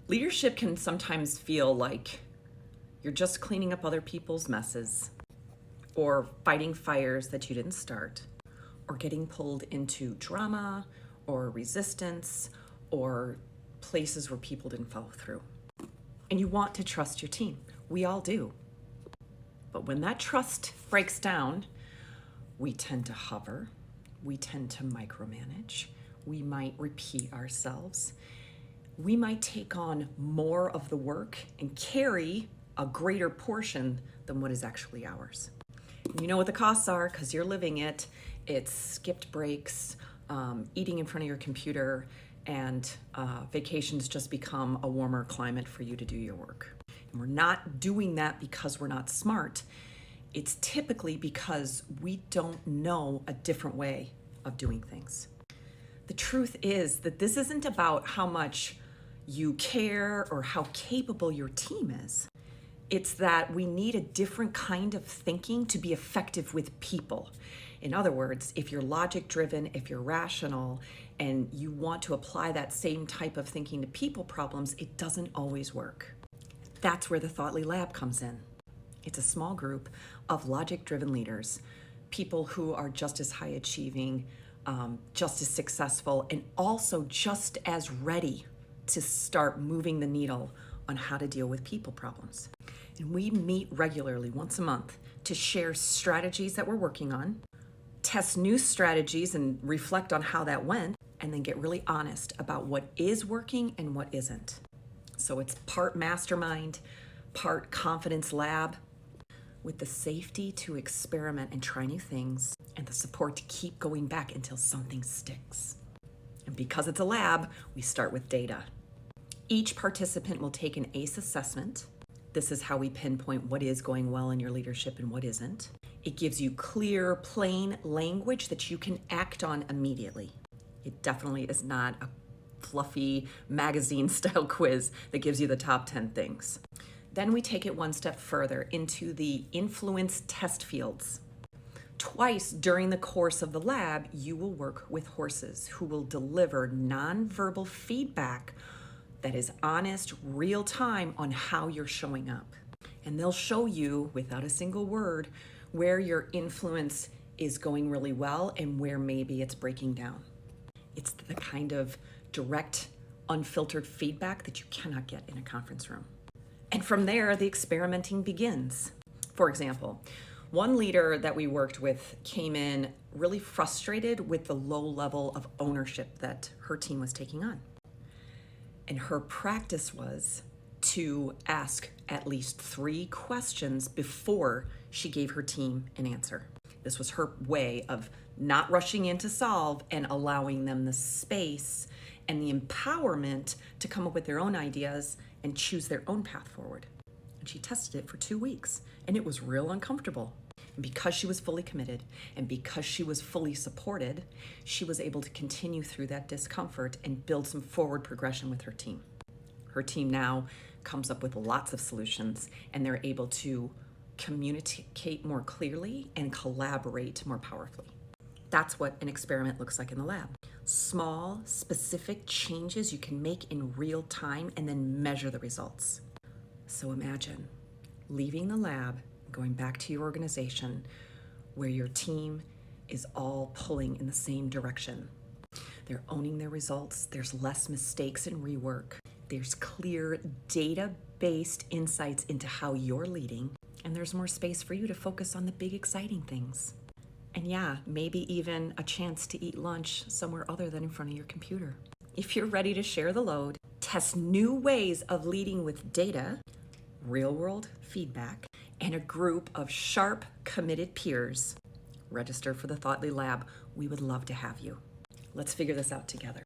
Leadership can sometimes feel like you're just cleaning up other people's messes, or fighting fires that you didn't start, or getting pulled into drama or resistance or places where people didn't follow through. And you want to trust your team. We all do. But when that trust breaks down, we tend to hover, we tend to micromanage, we might repeat ourselves, we might take on more of the work and carry a greater portion than what is actually ours. You know what the costs are because you're living it. It's skipped breaks, eating in front of your computer, and vacations just become a warmer climate for you to do your work. And we're not doing that because we're not smart. It's typically because we don't know a different way of doing things. The truth is that this isn't about how much you care or how capable your team is. It's that we need a different kind of thinking to be effective with people. In other words, if you're logic driven, if you're rational, and you want to apply that same type of thinking to people problems, it doesn't always work. That's where the Thoughtly Lab comes in. It's a small group of logic driven leaders, people who are just as high achieving, just as successful, and also just as ready to start moving the needle on how to deal with people problems. And we meet regularly once a month to share strategies that we're working on, test new strategies and reflect on how that went, and then get really honest about what is working and what isn't. So it's part mastermind, part confidence lab, with the safety to experiment and try new things, and the support to keep going back until something sticks. And because it's a lab, we start with data. Each participant will take an ACE assessment. This is how we pinpoint what is going well in your leadership and what isn't. It gives you clear, plain language that you can act on immediately. It definitely is not a fluffy magazine-style quiz that gives you the top 10 things. Then we take it one step further into the influence test fields. Twice during the course of the lab, you will work with horses who will deliver nonverbal feedback that is honest, real time on how you're showing up. And they'll show you, without a single word, where your influence is going really well and where maybe it's breaking down. It's the kind of direct, unfiltered feedback that you cannot get in a conference room. And from there, the experimenting begins. For example, one leader that we worked with came in really frustrated with the low level of ownership that her team was taking on. And her practice was to ask at least 3 questions before she gave her team an answer. This was her way of not rushing in to solve and allowing them the space and the empowerment to come up with their own ideas and choose their own path forward. And she tested it for 2 weeks, and it was real uncomfortable. And because she was fully committed and because she was fully supported, she was able to continue through that discomfort and build some forward progression with her team. Her team now comes up with lots of solutions, and they're able to communicate more clearly and collaborate more powerfully. That's what an experiment looks like in the lab. Small, specific changes you can make in real time and then measure the results. So imagine leaving the lab, going back to your organization where your team is all pulling in the same direction. They're owning their results. There's less mistakes and rework. There's clear data-based insights into how you're leading, and there's more space for you to focus on the big, exciting things. And yeah, maybe even a chance to eat lunch somewhere other than in front of your computer. If you're ready to share the load, test new ways of leading with data, real-world feedback, and a group of sharp, committed peers, register for the Thoughtly Lab. We would love to have you. Let's figure this out together.